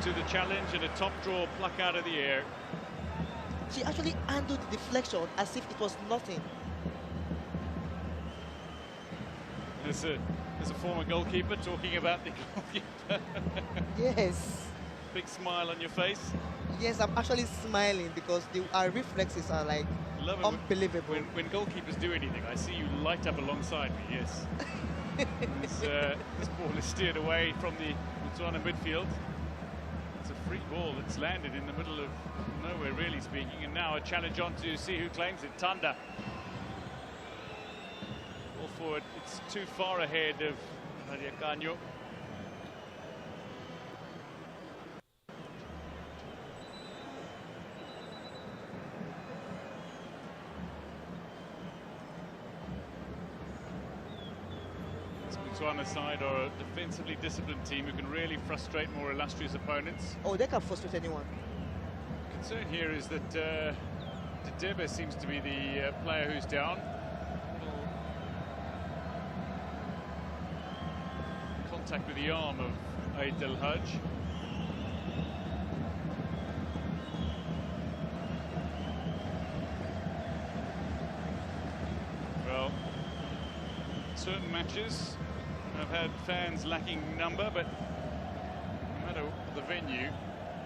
to the challenge and a top draw pluck out of the air. She actually handled the deflection as if it was nothing. There's a former goalkeeper talking about the goalkeeper. Yes. Big smile on your face. Yes, I'm actually smiling because our reflexes are like unbelievable. When goalkeepers do anything, I see you light up alongside me, yes. This ball is steered away from the Botswana midfield. It's a free ball that's landed in the middle of nowhere, really speaking. And now a challenge on to see who claims it. Tanda. Ball forward. It's too far ahead of Nadia Canyo. Botswana side are a defensively disciplined team who can really frustrate more illustrious opponents. Oh, they can frustrate anyone. The concern here is that Debe seems to be the player who's down. Contact with the arm of Aid El Hajj. Well, certain matches have had fans lacking number, but no matter the venue,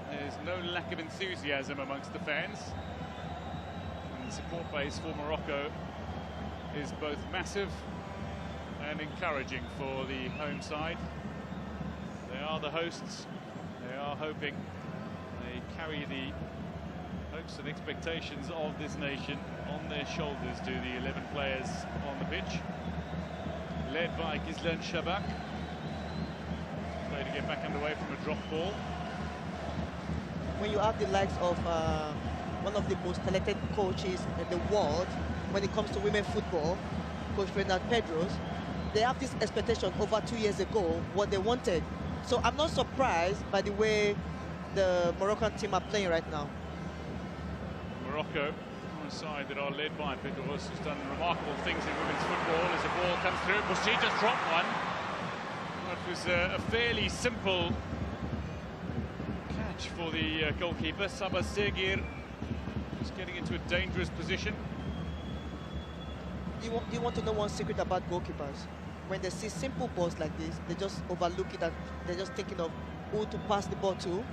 there's no lack of enthusiasm amongst the fans. And the support base for Morocco is both massive and encouraging for the home side. They are the hosts. They are hoping. They carry the hopes and expectations of this nation on their shoulders, do the 11 players on the pitch. Led by Gizlan Shabak. Play to get back underway from a drop ball. When you have the likes of one of the most talented coaches in the world when it comes to women football, Coach Bernard Pedros, they have this expectation over 2 years ago, what they wanted. So I'm not surprised by the way the Moroccan team are playing right now. Morocco, on a side that are led by Pedros, who's done remarkable things in women's football. As the ball comes through, Boussi just dropped one. Well, it was a fairly simple catch for the goalkeeper. Sabah Segir just getting into a dangerous position. You want to know one secret about goalkeepers? When they see simple balls like this, they just overlook it and they're just thinking of who to pass the ball to.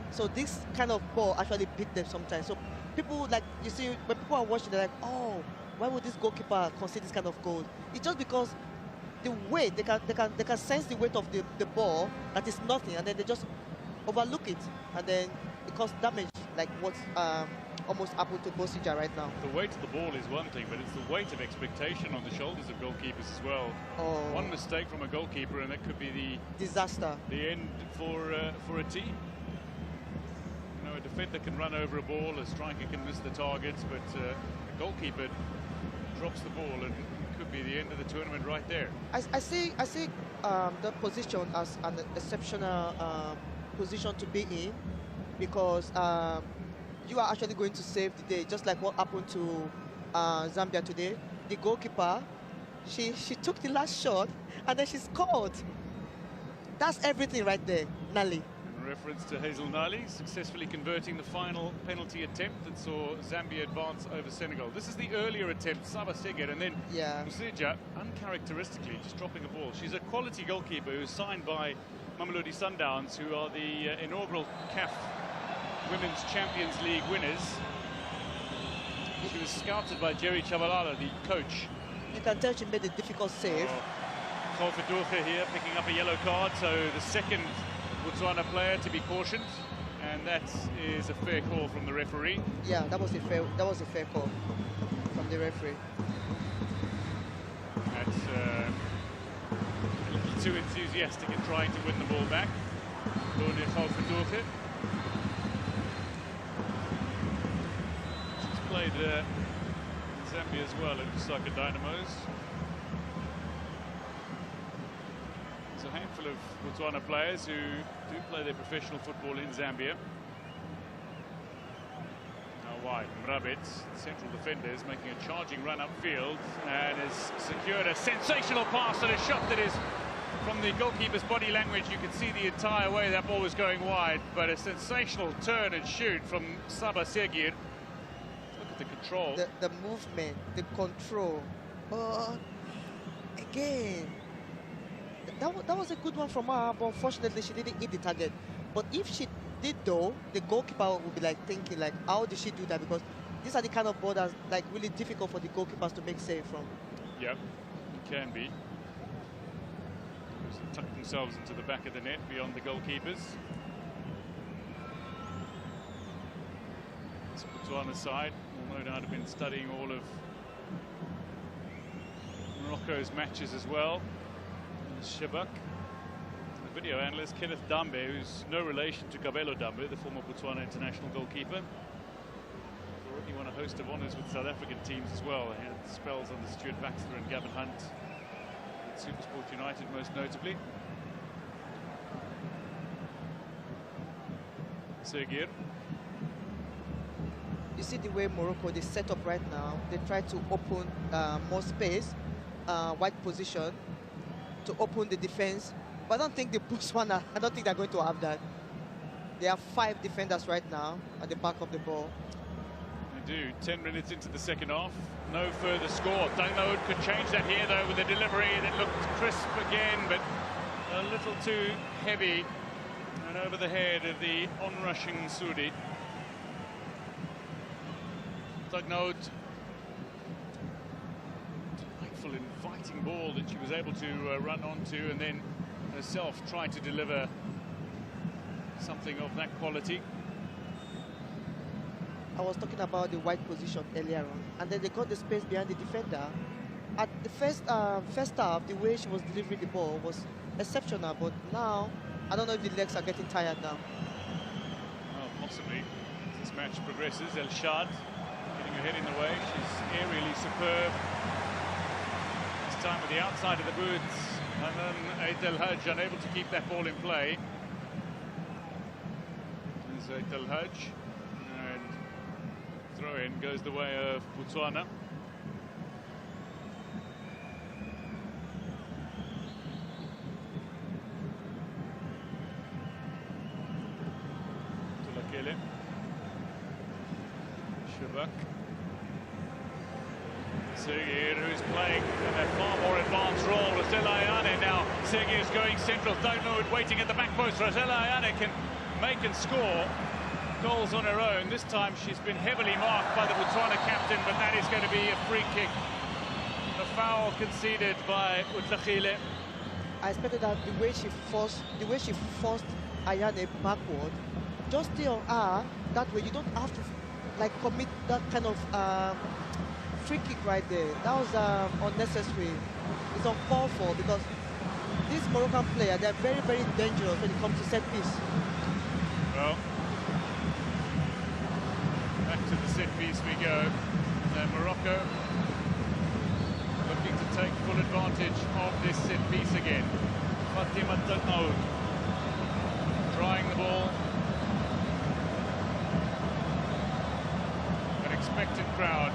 So this kind of ball actually beat them sometimes. So people, like, you see, when people are watching, they're like, oh, why would this goalkeeper concede this kind of goal? It's just because the weight, they can sense the weight of the ball that is nothing, and then they just overlook it, and then it causes damage, like what's almost happened to Bosija right now. The weight of the ball is one thing, but it's the weight of expectation on the shoulders of goalkeepers as well. Oh. One mistake from a goalkeeper and that could be the disaster. The end for a team. You know, a defender can run over a ball, a striker can miss the targets, but a goalkeeper drops the ball and it could be the end of the tournament right there. I see the position as an exceptional position to be in, because you are actually going to save the day, just like what happened to Zambia today. The goalkeeper, she took the last shot and then she scored. That's everything right there, Nali. In reference to Hazel Nali successfully converting the final penalty attempt that saw Zambia advance over Senegal. This is the earlier attempt, Sabah Segir, and then Musija, uncharacteristically, just dropping a ball. She's a quality goalkeeper who's signed by Mamelodi Sundowns, who are the inaugural CAF Women's Champions League winners. She was scouted by Jerry Chabalala, the coach. You can tell she made a difficult save. Kholfedouche here picking up a yellow card, so the second Botswana player to be cautioned, and that is a fair call from the referee. Yeah, that was a fair call from the referee. That's a little too enthusiastic in trying to win the ball back. Kholfedouche. Played in Zambia as well at Lusaka Dynamos. There's a handful of Botswana players who do play their professional football in Zambia. Now wide, Mrabit, central defender, is making a charging run upfield and has secured a sensational pass and a shot that is from the goalkeeper's body language, you could see the entire way that ball was going wide, but a sensational turn and shoot from Saba Segir. Look at the control. The movement, the control. Again, that was a good one from her, but unfortunately she didn't hit the target. But if she did though, the goalkeeper would be like thinking like, how did she do that? Because these are the kind of balls that's like really difficult for the goalkeepers to make save from. Yep, it can be. Tuck themselves into the back of the net beyond the goalkeepers. It's Botswana's side will no doubt have been studying all of Morocco's matches as well. Shabak. The video analyst Kenneth Dambe, who's no relation to Kabelo Dambe, the former Botswana international goalkeeper. Already won a host of honours with South African teams as well. He had spells under Stuart Baxter and Gavin Hunt. Supersport United most notably. Segir. You see the way Morocco, they set up right now. They try to open more space, wide position, to open the defense. But I don't think the Botswana, I don't think they're going to have that. They have 5 defenders right now at the back of the ball. They do. 10 minutes into the second half. No further score. Don't know could change that here though with the delivery that looked crisp again, but a little too heavy and over the head of the onrushing Sudi. Dugnoud, delightful, inviting ball that she was able to run onto and then herself try to deliver something of that quality. I was talking about the wide position earlier on, and then they got the space behind the defender. At the first half, the way she was delivering the ball was exceptional, but now, I don't know if the legs are getting tired now. Well, possibly. As this match progresses, El Shad getting her head in the way. She's aerially superb. This time with the outside of the boots, and then Eid El Hajj unable to keep that ball in play. There's Eid El Hajj. Throw-in goes the way of Botswana. Tulakele. Shabak. Segir, who's playing a far more advanced role. Rosella Ayane now. Segir's going central. Dugnoud waiting at the back post. Rosella Ayane can make and score goals on her own. This time she's been heavily marked by the Botswana captain, but that is going to be a free kick. A foul conceded by Utlakile. I expected that the way she forced Ayane backward, just stay on her. That way you don't have to like commit that kind of free kick right there. That was unnecessary. It's uncalled for because this Moroccan player, they're very, very dangerous when it comes to set piece. Well, back to the set piece we go. And Morocco looking to take full advantage of this set piece again. Fatima Dugnoud trying the ball. An expectant crowd.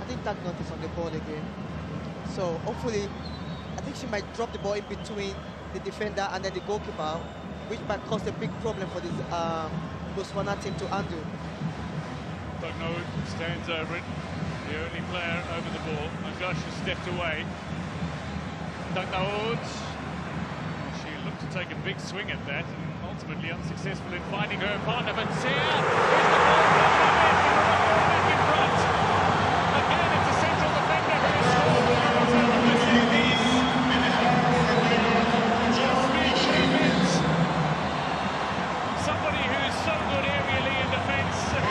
I think Dugnoud is on the ball again. So hopefully, I think she might drop the ball in between the defender and then the goalkeeper, which might cause a big problem for this Botswana team to handle. Dugnoud stands over it, the only player over the ball. Magash has stepped away. Dugnoud, she looked to take a big swing at that, and ultimately unsuccessful in finding her partner, but Sia back in front. Again, it's a central defender who has scored. Somebody who's so good aerially in defence, has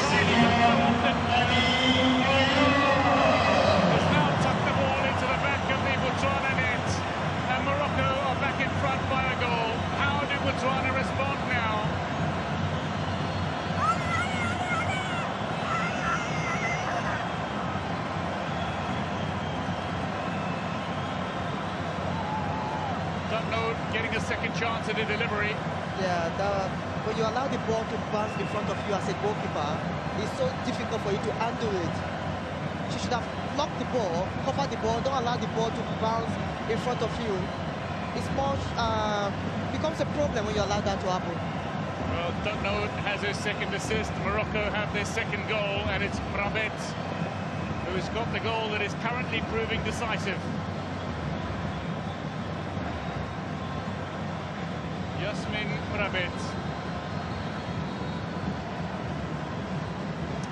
now tucked the ball into the back of the Botswana net, and Morocco are back in front by a goal. How do Botswana respond now? Dugno getting a second chance at a delivery. Yeah, when you allow the ball to bounce in front of you as a goalkeeper, it's so difficult for you to handle it. She should have blocked the ball, covered the ball, don't allow the ball to bounce in front of you. It's more, becomes a problem when you allow that to happen. Well, Dugno has her second assist. Morocco have their second goal, and it's Mrabet who's got the goal that is currently proving decisive. Yasmin Mrabet.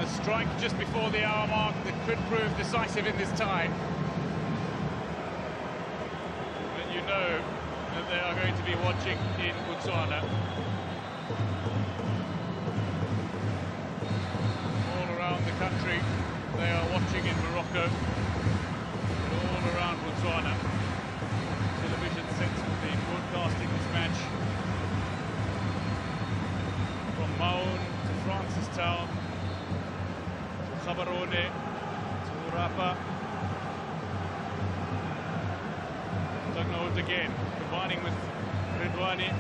A strike just before the hour mark that could prove decisive in this tie. But you know that they are going to be watching in Botswana. All around the country, they are watching in Morocco. All around Botswana. Television sets will be broadcasting this match. From Maun to Francistown, to Gaborone, to Rapa. Dugno again, combining with Redouane.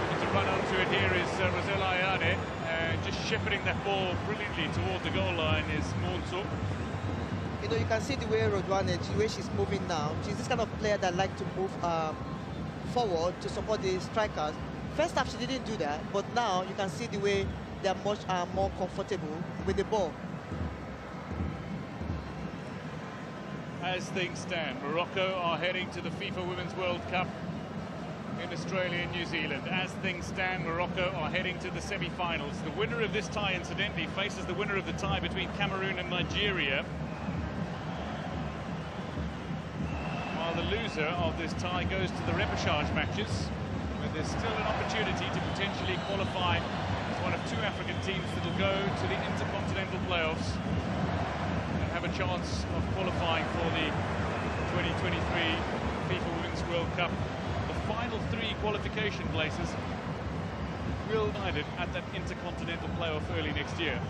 Looking to run onto it here is Rosella Ayane, and just shepherding that ball brilliantly toward the goal line is Monso. You know, you can see the way Redouane, the way she's moving now. She's this kind of player that likes to move forward to support the strikers. First half, she didn't do that, but now you can see the way they're much more comfortable with the ball. As things stand, Morocco are heading to the FIFA Women's World Cup in Australia and New Zealand. As things stand, Morocco are heading to the semi-finals. The winner of this tie, incidentally, faces the winner of the tie between Cameroon and Nigeria, while the loser of this tie goes to the repechage matches, where there's still an opportunity to potentially qualify as one of two African teams that will go to the intercontinental playoffs and have a chance of qualifying for the 2023 FIFA Women's World Cup. The final three qualification places will be decided at that intercontinental playoff early next year.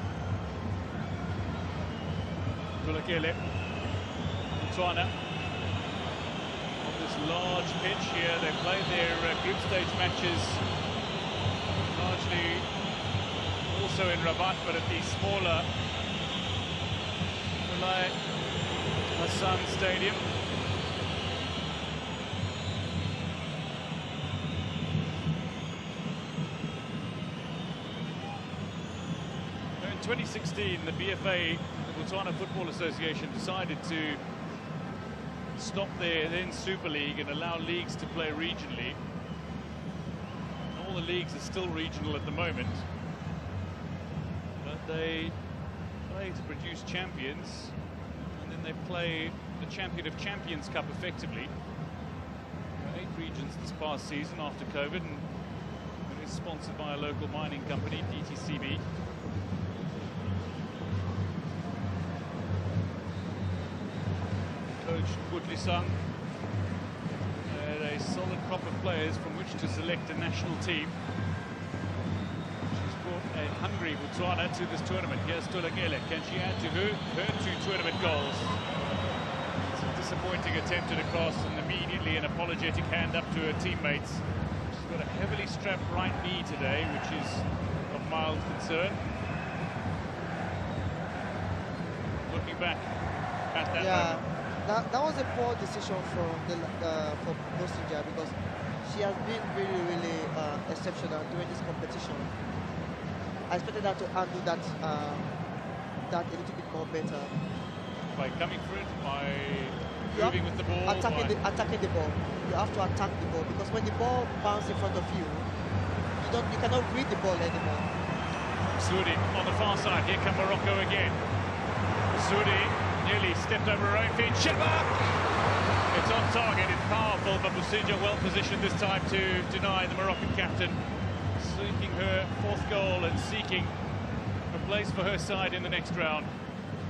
Tulakele, Botswana. On this large pitch here, they played their group stage matches largely also in Rabat, but at the smaller Mulai Hassan Stadium. In 2016, the BFA, the Botswana Football Association, decided to stop their then Super League and allow leagues to play regionally. And all the leagues are still regional at the moment, but they play to produce champions, and then they play the Champion of Champions Cup effectively. There were 8 regions this past season after COVID, and it is sponsored by a local mining company, DTCB. Coach Woodley-Sung had a solid crop of players from which to select a national team. She's brought a hungry Botswana to this tournament. Here's Tulakele. Can she add to her 2 tournament goals? It's a disappointing attempt at a cross, and immediately an apologetic hand up to her teammates. She's got a heavily strapped right knee today, which is of mild concern. Looking back at that moment. That was a poor decision for Bosinja, because she has been really exceptional during this competition. I expected her to handle that a little bit more better. By coming for it, by moving with the ball, attacking the ball. You have to attack the ball, because when the ball bounces in front of you, you cannot read the ball anymore. Soudi on the far side. Here come Morocco again. Soudi nearly stepped over her own feet. Shabak! It's on target, it's powerful, but Bosinja well positioned this time to deny the Moroccan captain. Seeking her 4th goal and seeking a place for her side in the next round.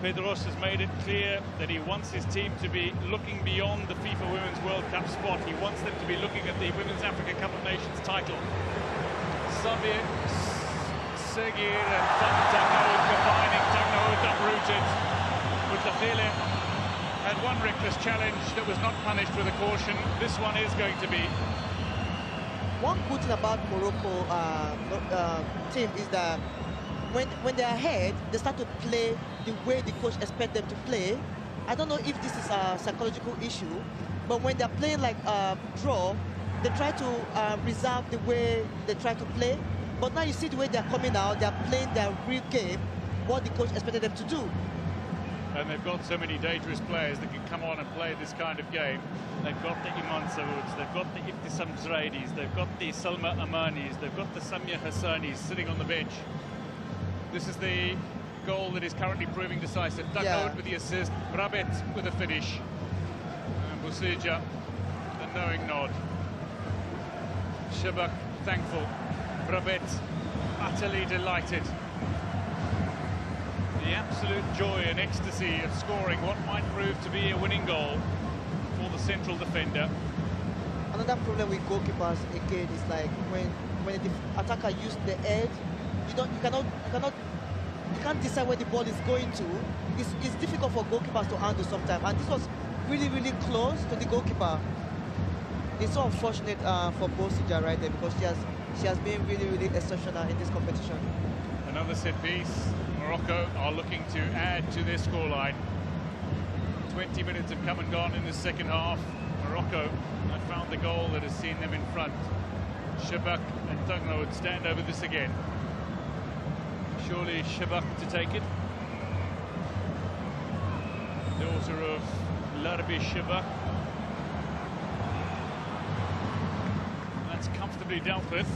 Pedros has made it clear that he wants his team to be looking beyond the FIFA Women's World Cup spot. He wants them to be looking at the Women's Africa Cup of Nations title. Sabir, Segir and Dugno combining. Dugno uprooted. Mutlaqile had one reckless challenge that was not punished with a caution. This one is going to be. One good thing about Morocco team is that when they're ahead, they start to play the way the coach expects them to play. I don't know if this is a psychological issue, but when they're playing like draw, they try to reserve the way they try to play. But now you see the way they're coming out, they're playing their real game, what the coach expected them to do. And they've got so many dangerous players that can come on and play this kind of game. They've got the Iman Saouds, they've got the Ibtissam Zraidis, they've got the Salma Amanis, they've got the Samia Hassanis sitting on the bench. This is the goal that is currently proving decisive. Dakoud with the assist, Rabet with the finish. And Bousseja, the knowing nod. Shabak thankful. Rabet utterly delighted. The absolute joy and ecstasy of scoring what might prove to be a winning goal for the central defender. Another problem with goalkeepers again is like when the attacker uses the edge, you can't decide where the ball is going to. It's difficult for goalkeepers to handle sometimes, and this was really close to the goalkeeper. It's so unfortunate for Bousseja right there, because she has been really exceptional in this competition. Another set piece. Morocco are looking to add to their scoreline. 20 minutes have come and gone in the second half. Morocco have found the goal that has seen them in front. Shabak and Dakoud stand over this again. Surely Shabak to take it. Daughter of Larbi Shabak. That's comfortably dealt with.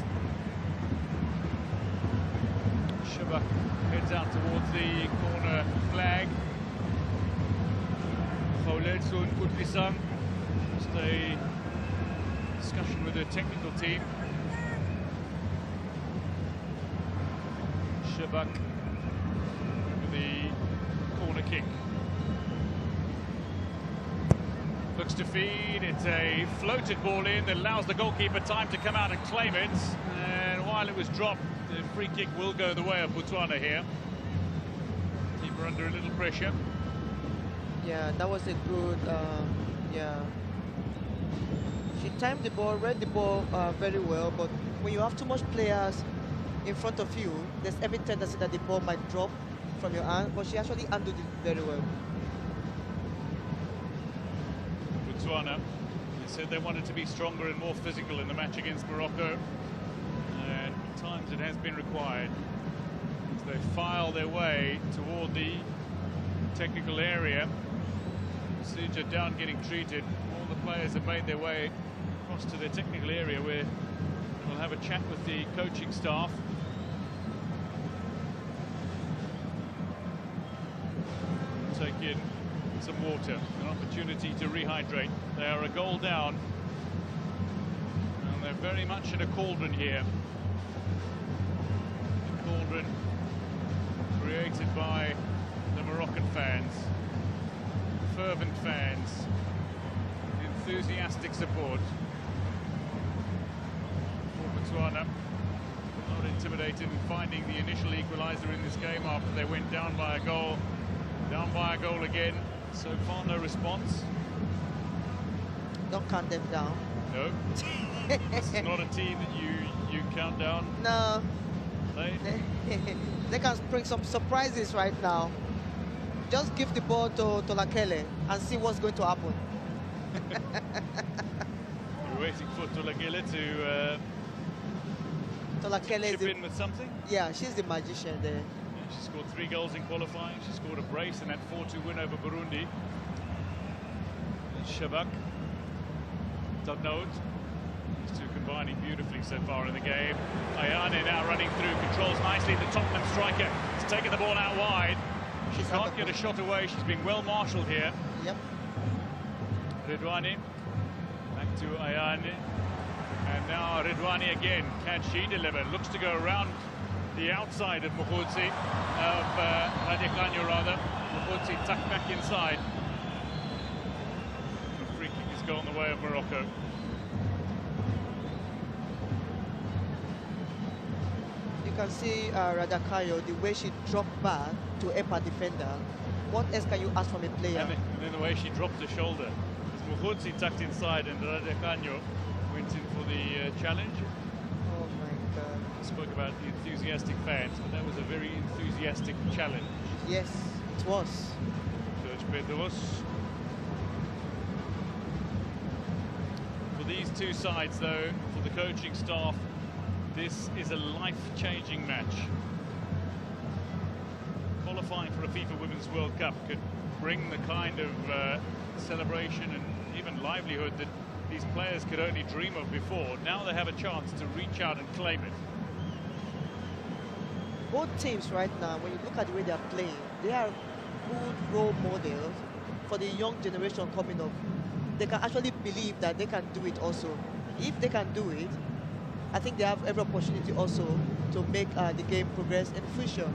Shabak heads out towards the corner flag. Khaled Soun Koutlisan. Just a discussion with the technical team. Shabak with the corner kick. Looks to feed. It's a floated ball in that allows the goalkeeper time to come out and claim it. And while it was dropped, the free kick will go the way of Botswana here. Keeper under a little pressure. Yeah, that was a good, yeah. She timed the ball, read the ball very well, but when you have too much players in front of you, there's every tendency that the ball might drop from your hand, but she actually handled it very well. Botswana, they said they wanted to be stronger and more physical in the match against Morocco. And at times it has been required. As they file their way toward the technical area. Bousseja down getting treated. All the players have made their way across to their technical area where we'll have a chat with the coaching staff. Take in some water, an opportunity to rehydrate. They are a goal down. And they're very much in a cauldron here. A cauldron created by the Moroccan fans. Fervent fans. Enthusiastic support. For Botswana, not intimidated in finding the initial equaliser in this game after they went down by a goal. Down by a goal again. So far, no response. Don't count them down. No. It's not a team that you count down. No. They can bring some surprises right now. Just give the ball to Tolakele and see what's going to happen. You're waiting for Tolakele to chip in with something? Yeah, she's the magician there. She scored 3 goals in qualifying. She scored a brace in that 4-2 win over Burundi. Shabak, Dakoud. These two combining beautifully so far in the game. Ayane now running through, controls nicely. The Tottenham striker has taken the ball out wide. She can't get a shot away. She's been well marshalled here. Yep. Redouane back to Ayane. And now Redouane again. Can she deliver? Looks to go around the outside of Mokhotsi, of Radiklanyo rather. Mokhotsi tucked back inside. The free kick has gone the way of Morocco. You can see Radiklanyo, the way she dropped back to help her defender. What else can you ask from a player? And then the way she dropped her shoulder. Mukhudzi tucked inside and Radekanyo went in for the challenge. Oh my God. Spoke about the enthusiastic fans, but that was a very enthusiastic challenge. Yes, it was. Coach Pedros. For these two sides, though, for the coaching staff, this is a life-changing match. Qualifying for a FIFA Women's World Cup could bring the kind of celebration and even livelihood that these players could only dream of before. Now they have a chance to reach out and claim it. Both teams right now, when you look at the way they are playing, they are good role models for the young generation coming up. They can actually believe that they can do it also. If they can do it, I think they have every opportunity also to make the game progress in the future.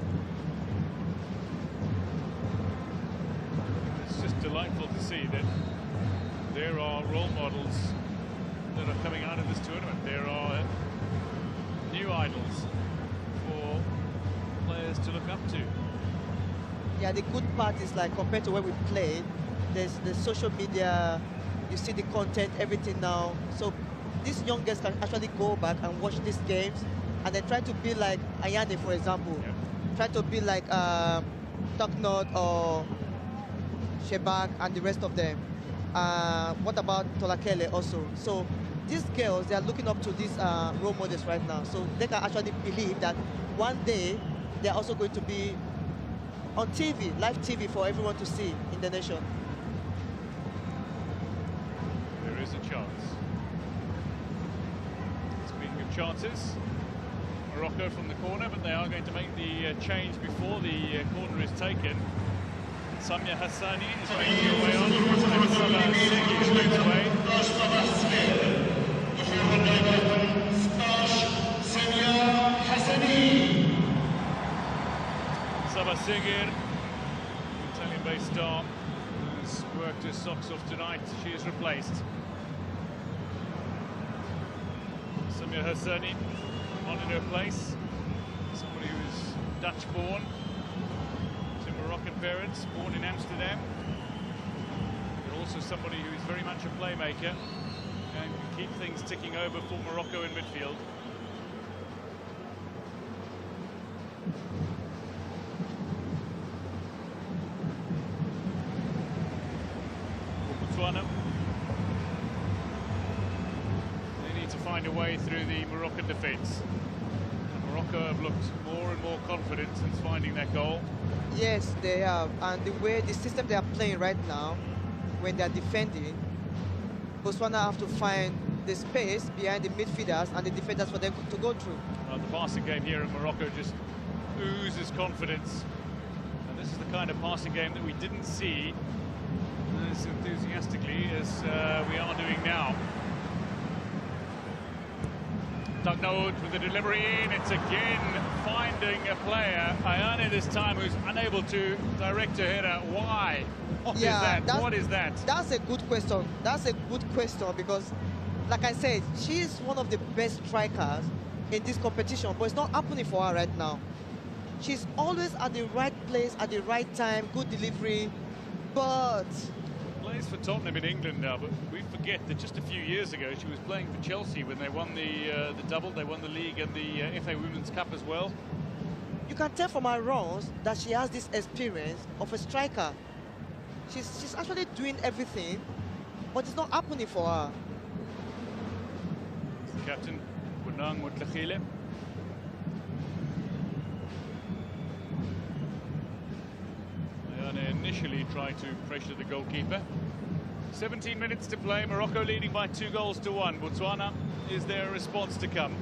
It's just delightful to see that there are role models that are coming out of this tournament. There are new idols for players to look up to. Yeah, the good part is, like, compared to when we played, there's the social media, you see the content, everything now. So these young guys can actually go back and watch these games and then try to be like Ayane, for example. Yep. Try to be like Toknot or Shebak and the rest of them. What about Tolakele also? So these girls, they are looking up to these role models right now. So they can actually believe that one day they're also going to be on TV, live TV for everyone to see in the nation. There is a chance. Speaking of chances, Morocco from the corner, but they are going to make the change before the corner is taken. Samia Hassani is making her way on, and Salah Segi is making her way. Sabah Sigir, Italian-based star, has worked her socks off tonight. She is replaced. Samia Hassani on in her place. Somebody who is Dutch-born. Moroccan parents, born in Amsterdam, but also somebody who is very much a playmaker and can keep things ticking over for Morocco in midfield. For Botswana, they need to find a way through the Moroccan defence. Morocco have looked more and more confident since finding their goal. Yes, they have. And the way the system they are playing right now, when they are defending, Botswana have to find the space behind the midfielders and the defenders for them to go through. Well, the passing game here in Morocco just oozes confidence. And this is the kind of passing game that we didn't see as enthusiastically as we are doing now. Tugnold with the delivery in, it's again finding a player, Ayane this time, who's unable to direct her header. Why? What is that? What is that? That's a good question. That's a good question because, like I said, she is one of the best strikers in this competition, but it's not happening for her right now. She's always at the right place at the right time, good delivery, but... Plays for Tottenham in England now, but we forget that just a few years ago she was playing for Chelsea when they won the double. They won the league and the FA Women's Cup as well. You can tell from her runs that she has this experience of a striker. She's actually doing everything, but it's not happening for her. Captain Bunang Mutlakhile. Initially tried to pressure the goalkeeper. 17 minutes to play, Morocco leading by 2-1. Botswana, is there a response to come?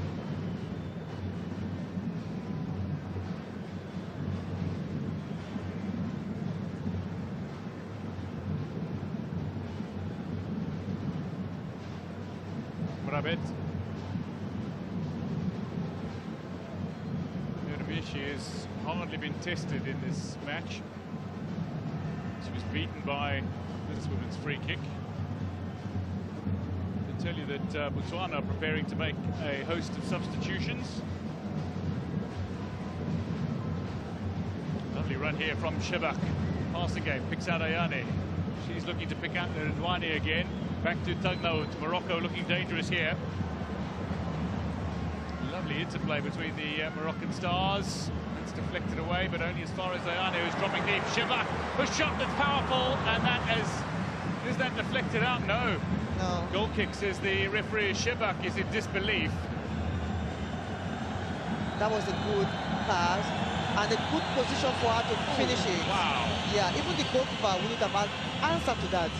Rabet. Dervishi has hardly been tested in this match. She was beaten by this women's free kick. To tell you that Botswana are preparing to make a host of substitutions. Lovely run run here from Shebak. Passing game, picks out Ayane. She's looking to pick out Redouane again. Back to Tugnaut. Morocco looking dangerous here. Lovely interplay between the Moroccan stars. It's deflected away, but only as far as Ayane, who's dropping deep. Shebak, a shot that's powerful, and that is that deflected out? No. No. Goal kick, says the referee. Shebak is in disbelief. That was a good pass and a good position for her to finish it. Wow. Yeah, even the goalkeeper wouldn't have answered to that.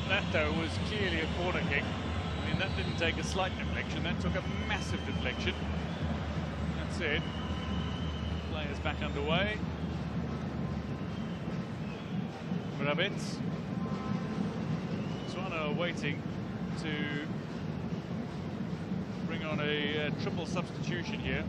That though was clearly a corner kick. I mean, that didn't take a slight deflection, that took a massive deflection. That's it. Players back underway. Rabbits. Botswana are waiting to bring on a triple substitution here.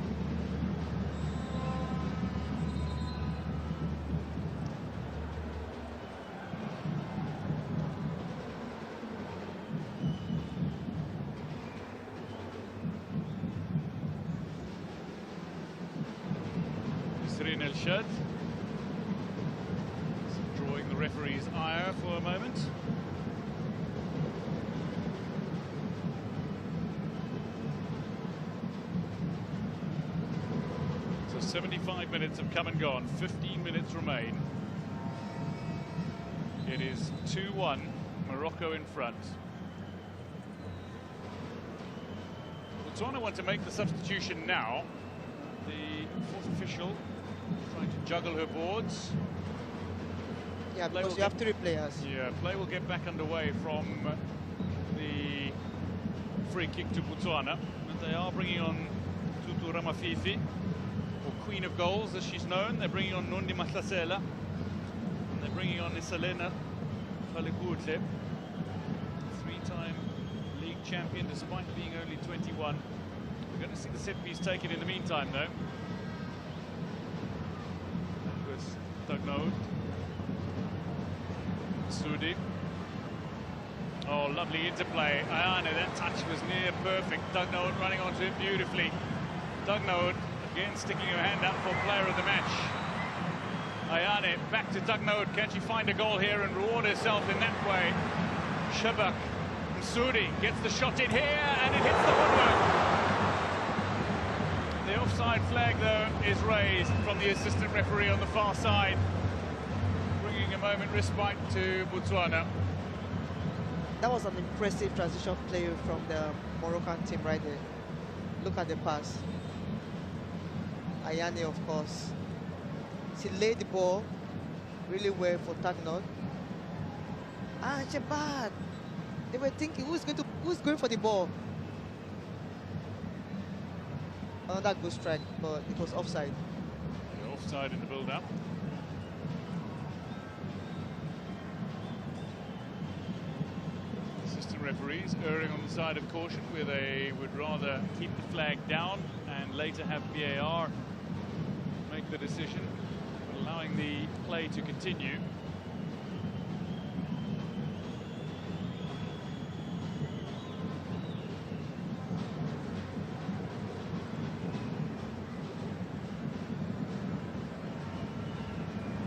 Shut. Drawing the referee's ire for a moment. So 75 minutes have come and gone, 15 minutes remain. It is 2-1, Morocco in front. Botswana want to make the substitution now. The fourth official trying to juggle her boards. Yeah, because you have 3 players. Yeah, play will get back underway from the free kick to Botswana. And they are bringing on Tutu Ramafifi, or Queen of Goals as she's known. They're bringing on Nondi Mahlasela. And they're bringing on Isalena Khalikutle, 3-time league champion despite being only 21. We're going to see the set piece taken in the meantime though. Tugnaut. Sudi. Oh, lovely interplay. Ayane, that touch was near perfect. Tugnaut running onto it beautifully. Tugnaut again sticking her hand up for player of the match. Ayane back to Tugnaut. Can she find a goal here and reward herself in that way? Shebak and Sudi gets the shot in here and it hits the woodwork. The offside flag, though, is raised from the assistant referee on the far side, bringing a moment respite to Botswana. That was an impressive transition play from the Moroccan team right there. Look at the pass. Ayane, of course. She laid the ball really well for Tugnaut. Ah, Shebak. They were thinking, who's going for the ball? Another good strike, but it was offside. Yeah, offside in the build-up. Assistant referees erring on the side of caution, where they would rather keep the flag down and later have VAR make the decision, but allowing the play to continue.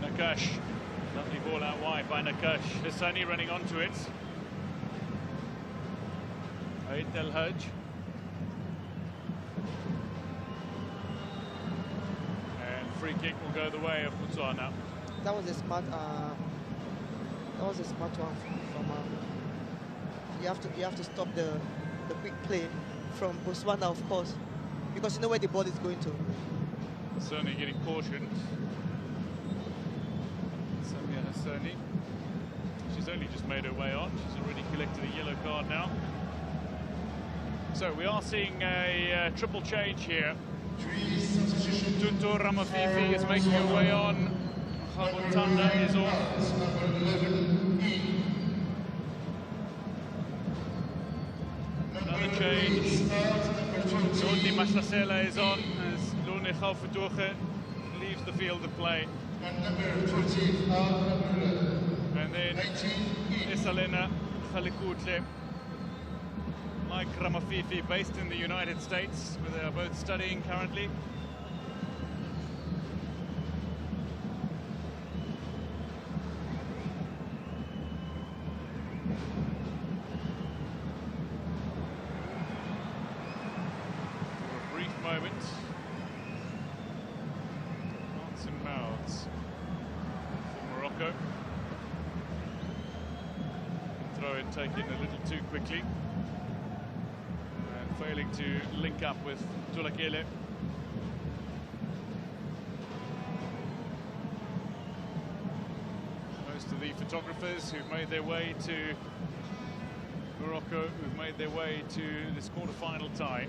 Nakash, lovely ball out wide by Nakash. Hassani running onto it. Ait El Hajj. And free kick will go the way of Botswana. That was a smart. That was a smart one from. You have to stop the quick play from Botswana, of course, because you know where the ball is going to. Certainly getting cautioned. Hassani. She's only just made her way on. She's already collected a yellow card now. So we are seeing a triple change here. Tutu Ramafifi is making her way on. Khabutanda is off. Another change. Nondi Mahlasela is on as Lune Khalfutuche leaves the field of play. And then Isalena Khalikutle, like Ramafifi, based in the United States, where they are both studying currently. moment. Hearts and mouths for Morocco. Throw in taken a little too quickly. And failing to link up with Tulakele. Most of the photographers who've made their way to Morocco, who've made their way to this quarter-final tie.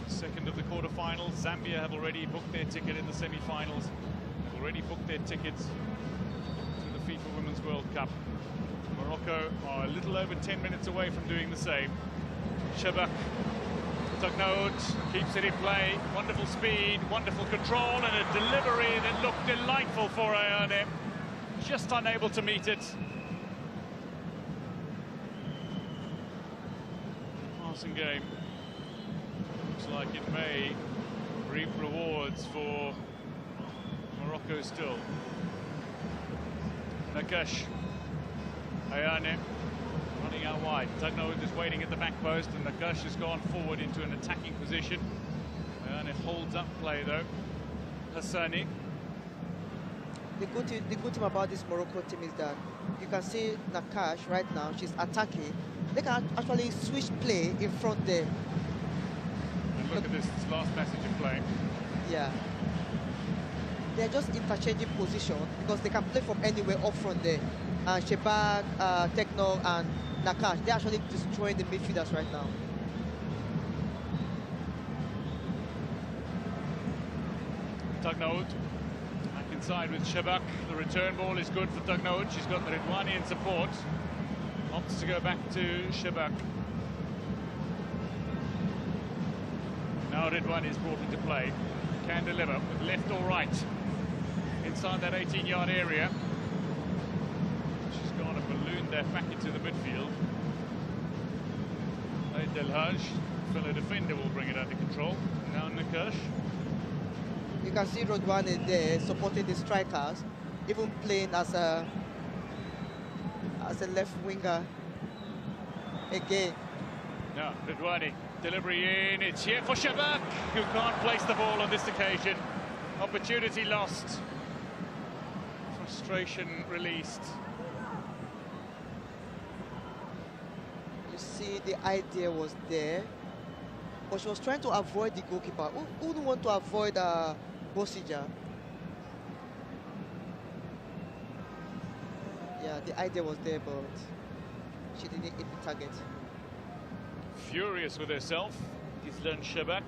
Second of the quarter-finals, Zambia have already booked their ticket in the semi-finals, have already booked their tickets to the FIFA Women's World Cup. Morocco are a little over 10 minutes away from doing the same. Shabak Tugnaoud keeps it in play, wonderful speed, wonderful control, and a delivery that looked delightful for Ayane. Just unable to meet it. Passing game looks like it may reap rewards for Morocco still. Nakash, Ayane running out wide. Tugnaoud is waiting at the back post, and Nakash has gone forward into an attacking position. Ayane holds up play though. Hassani. The good thing about this Morocco team is that you can see Nakash right now, she's attacking. They can actually switch play in front there. And look at this last passage of play. Yeah. They're just interchanging position because they can play from anywhere up front there. And Shebak, Tekno, and Nakash, they're actually destroying the midfielders right now. Tugnaoud back inside with Shabak. The return ball is good for Tugnaoud. She's got Redouani in support. Opts to go back to Shabak. Now Redouani is brought into play. Can deliver with left or right inside that 18-yard area. She's gone and ballooned that back into the midfield. Del Haj, fellow defender, will bring it under control. Now Nakash. You can see Redouani there supporting the strikers, even playing as a left winger again. Now Redouani, delivery in, it's here for Shabak, who can't place the ball on this occasion. Opportunity lost. Frustration released. You see, the idea was there, but she was trying to avoid the goalkeeper. Who wouldn't want to avoid Bosija? Yeah, the idea was there, but she didn't hit the target. Furious with herself, Gislan Shabak.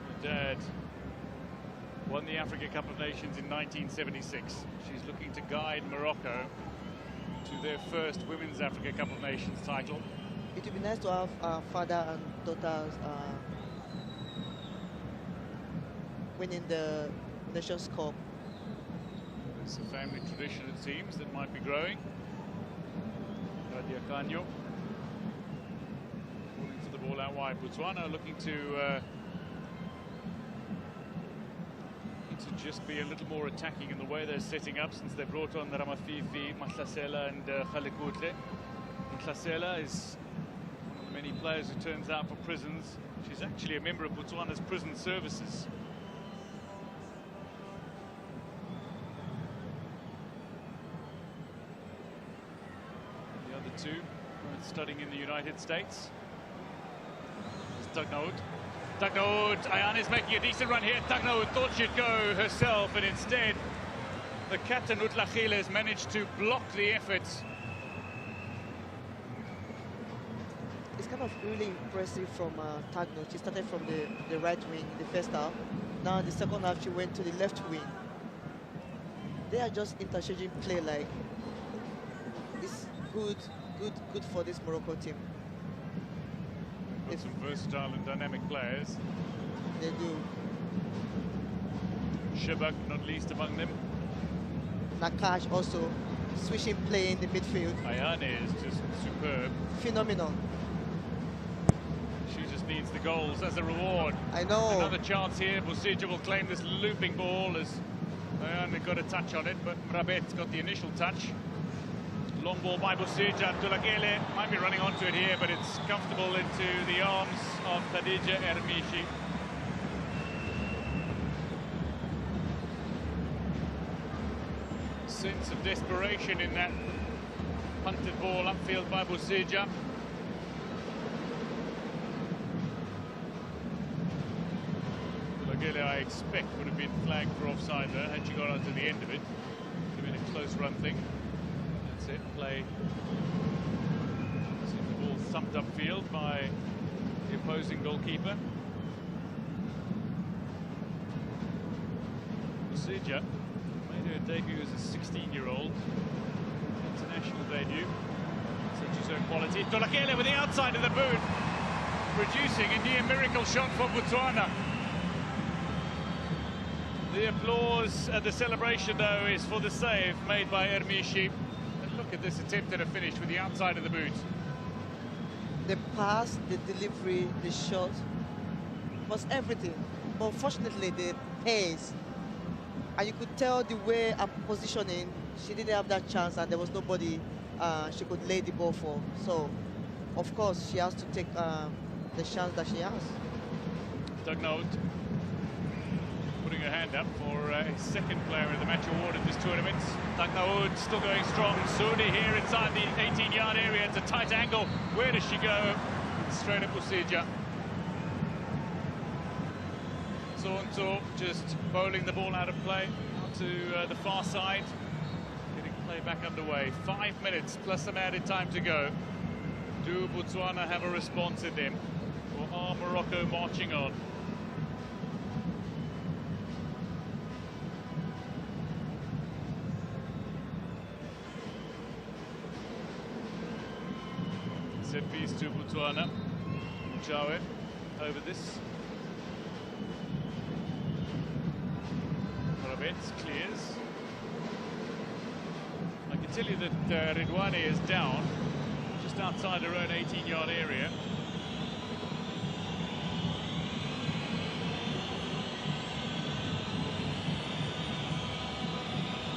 Her dad won the Africa Cup of Nations in 1976. She's looking to guide Morocco to their first Women's Africa Cup of Nations title. It would be nice to have father and daughters winning the Nations Cup. It's a family tradition, it seems, that might be growing. Radia Canio calling for the ball out wide. Botswana looking to just be a little more attacking in the way they're setting up since they brought on Ramafifi, Mahlasela and Khalekutle. Mahlasela is one of the many players who turns out for prisons. She's actually a member of Botswana's prison services. The other two are studying in the United States. It's Tugnaoud. Tugnaoud, Ayane is making a decent run here. Tugnaoud thought she'd go herself, and instead the captain Utlachile has managed to block the efforts. It's kind of really impressive from Tugnaoud. She started from the right wing in the first half. Now in the second half she went to the left wing. They are just interchanging play like it's good for this Morocco team. Got some versatile and dynamic players. They do. Shabak not least among them. Nakash also switching play in the midfield. Ayane is just superb. Phenomenal. She just needs the goals as a reward. I know. Another chance here. Bosija will claim this looping ball as Ayane got a touch on it, but Mrabet's got the initial touch. Long ball by Botswana. Tulakele might be running onto it here, but it's comfortable into the arms of Khadija Ermishi. Sense of desperation in that punted ball upfield by Botswana. Tulakele, I expect, would have been flagged for offside there had she got onto the end of it. Would have been a close run thing. That's it, play. See the ball thumped upfield by the opposing goalkeeper. Botswana made her debut as a 16-year-old. International debut. Such his own quality. Tulakele with the outside of the boot. Producing a near miracle shot for Botswana. The applause at the celebration, though, is for the save made by Ermishi. And look at this attempt at a finish with the outside of the boot. The pass, the delivery, the shot was everything. But unfortunately, the pace, and you could tell the way her positioning, she didn't have that chance, and there was nobody she could lay the ball for. So, of course, she has to take the chance that she has. Dugnout putting her hand up for his second player of the match award in this tournament. Dugnout still going strong. Sudi here inside the 18-yard area. It's a tight angle. Where does she go? Straight at Botswana. Zonto just bowling the ball out of play out to the far side. Getting play back underway. 5 minutes plus some added time to go. Do Botswana have a response in them? Or are Morocco marching on? Set piece to Botswana. Jawe over this. Clears. I can tell you that Redouane is down just outside her own 18-yard area.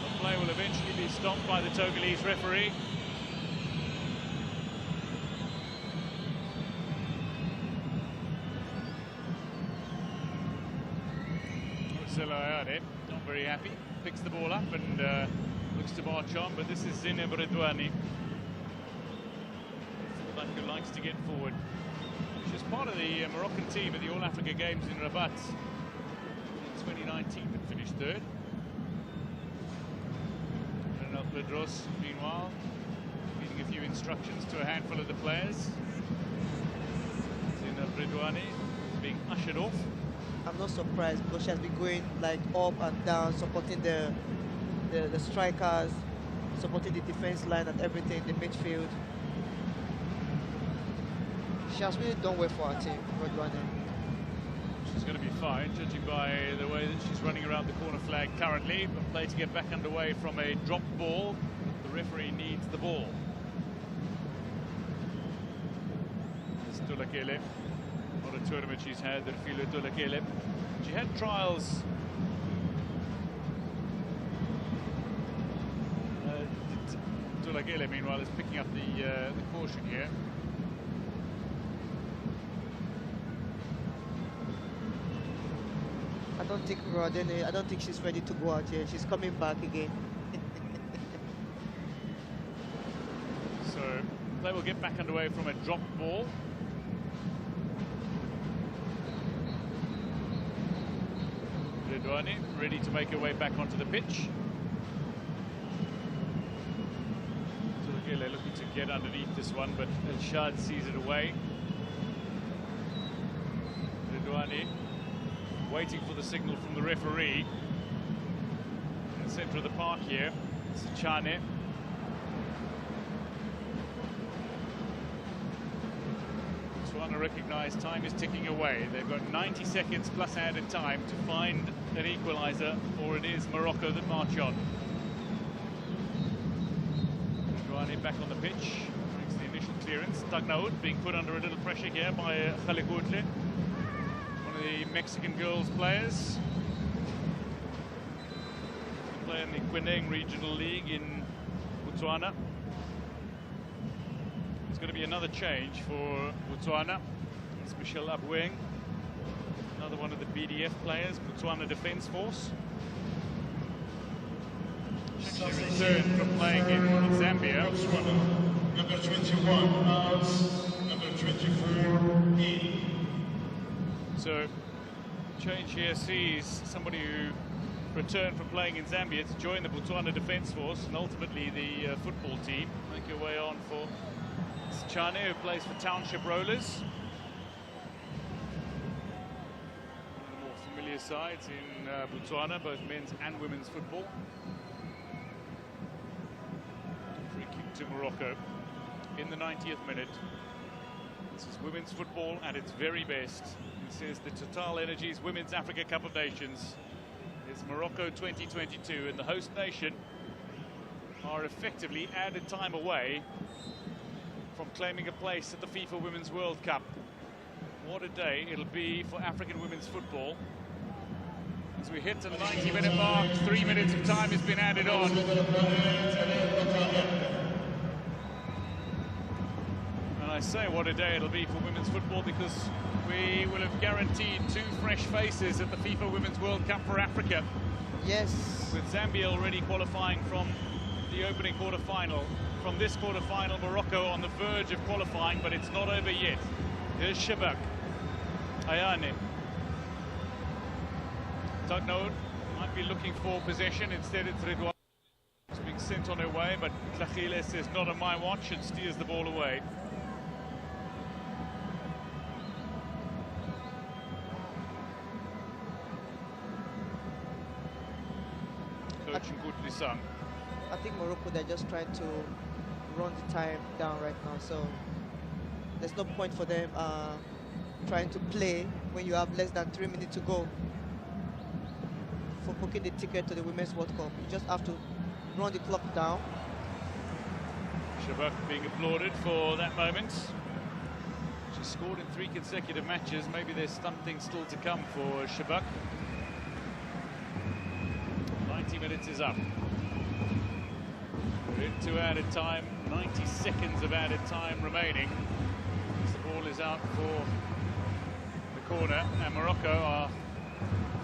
The play will eventually be stopped by the Togolese referee. Not very happy, picks the ball up and looks to march on, but this is Zineb Redouane, who likes to get forward. She's part of the Moroccan team at the All-Africa Games in Rabat in 2019, but finished third. Renal Pedros, meanwhile, giving a few instructions to a handful of the players. Zineb Redouane is being ushered off. I'm not surprised because she has been going like up and down, supporting the strikers, supporting the defense line and everything, the midfield. She has really done well for her team, Redouane. She's going to be fine, judging by the way that she's running around the corner flag currently. But play to get back underway from a dropped ball. The referee needs the ball. It's Tulakele. What a tournament she's had, Filo Tulakele. She had trials Tulakele, meanwhile, is picking up the caution here. I don't think she's ready to go out here. She's coming back again. So play will get back underway from a dropped ball. Redouane ready to make her way back onto the pitch. Tulakele looking to get underneath this one, but El Shad sees it away. Redouane waiting for the signal from the referee. In the centre of the park here, it's Chane. Botswana recognise time is ticking away. They've got 90 seconds plus added time to find an equaliser, or it is Morocco that march on. Redouane back on the pitch, brings the initial clearance. Dugnout being put under a little pressure here by Khalekoutle, one of the Mexican girls players. They play in the Kweneng Regional League in Botswana. going to be another change for Botswana. It's Michel Aboueng, another one of the BDF players, Botswana Defence Force. Actually returned from playing in Zambia. Number 21 out, number 24 in. So, change here sees somebody who returned from playing in Zambia to join the Botswana Defence Force and ultimately the football team. Make your way on for Chane, who plays for Township Rollers. One of the more familiar sides in Botswana, both men's and women's football. Free kick to Morocco in the 90th minute. This is women's football at its very best. This is the Total Energies Women's Africa Cup of Nations. It's Morocco 2022, and the host nation are effectively added time away from claiming a place at the FIFA Women's World Cup. What a day it'll be for African women's football. As we hit the 90-minute mark, 3 minutes of time has been added on. And I say what a day it'll be for women's football because we will have guaranteed 2 fresh faces at the FIFA Women's World Cup for Africa. Yes. With Zambia already qualifying from the opening quarter-final. From this quarter-final, Morocco on the verge of qualifying, but it's not over yet. Here's Shabak. Ayane. Tugnold might be looking for possession. Instead, it's Redouane. It's being sent on her way, but Tlachile says not on my watch and steers the ball away. Coach Nkutli-Sang. I think Morocco, they're just trying to run the time down right now, so there's no point for them trying to play when you have less than 3 minutes to go for booking the ticket to the Women's World Cup. You just have to run the clock down. Shabak being applauded for that moment. She scored in 3 consecutive matches. Maybe there's something still to come for Shabak. 90 minutes is up. We're into added time, 90 seconds of added time remaining. As the ball is out for the corner, and Morocco are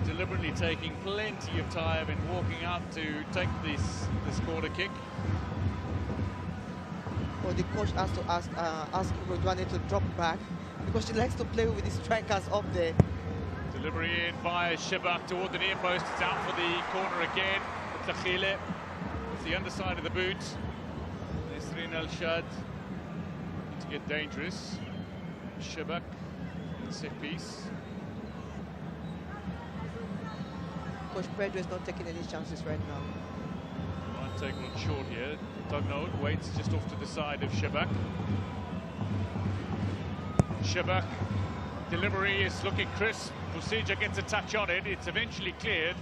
deliberately taking plenty of time in walking out to take this corner kick. Or the coach has to ask Redouane to drop back because she likes to play with the strikers up there. Delivery in by Shabak toward the near post. It's out for the corner again. Tlachile. It's the underside of the boot. Nesrin Al-Shad to get dangerous. Shabak in the set piece. Coach Pedro is not taking any chances right now. Might take one short here. Tugnold waits just off to the side of Shabak. Shabak. Delivery is looking crisp. Busija gets a touch on it. It's eventually cleared.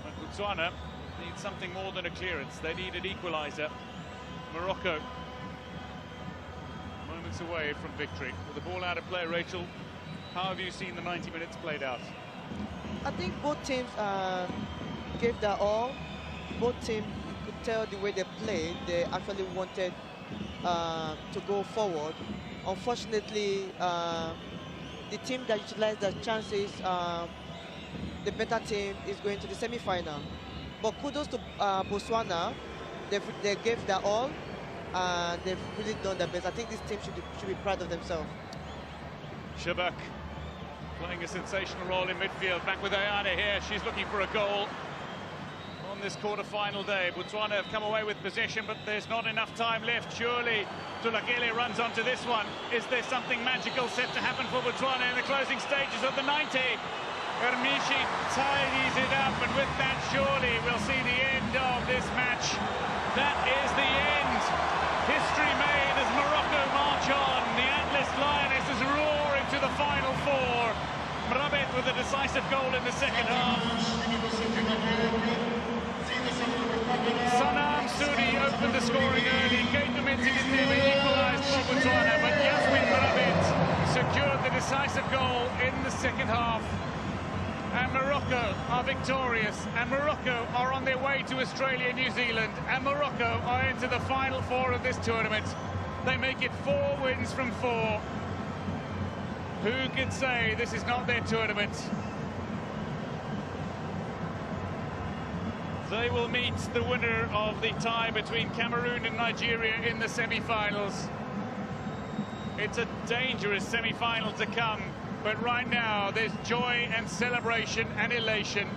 But Botswana needs something more than a clearance. They need an equaliser. Morocco moments away from victory. With the ball out of play, Rachel, how have you seen the 90 minutes played out? I think both teams gave their all. Both teams, you could tell the way they played, they actually wanted to go forward. Unfortunately, the team that utilized their chances, the better team, is going to the semi-final. But kudos to Botswana. They gave their all. They've really done their best. I think this team should be proud of themselves. Shabak playing a sensational role in midfield. Back with Ayane here. She's looking for a goal on this quarter-final day. Botswana have come away with possession, but there's not enough time left. Surely Tulagele runs onto this one. Is there something magical set to happen for Botswana in the closing stages of the 90? Hermishi tidies it up, and with that, surely we'll see the end of this match. That is the end. History made as Morocco march on. The Atlas Lionesses roar into the final 4. Mrabet with a decisive goal in the second half. Sanam Sudi opened the scoring early. Keita Mensingitebe equalised for Botswana, but Yasmin Mrabet secured the decisive goal in the second half. And Morocco are victorious, and Morocco are on their way to Australia and New Zealand, and Morocco are into the final 4 of this tournament. they make it 4 wins from 4. Who could say this is not their tournament? They will meet the winner of the tie between Cameroon and Nigeria in the semi-finals. It's a dangerous semi-final to come, but right now there's joy and celebration and elation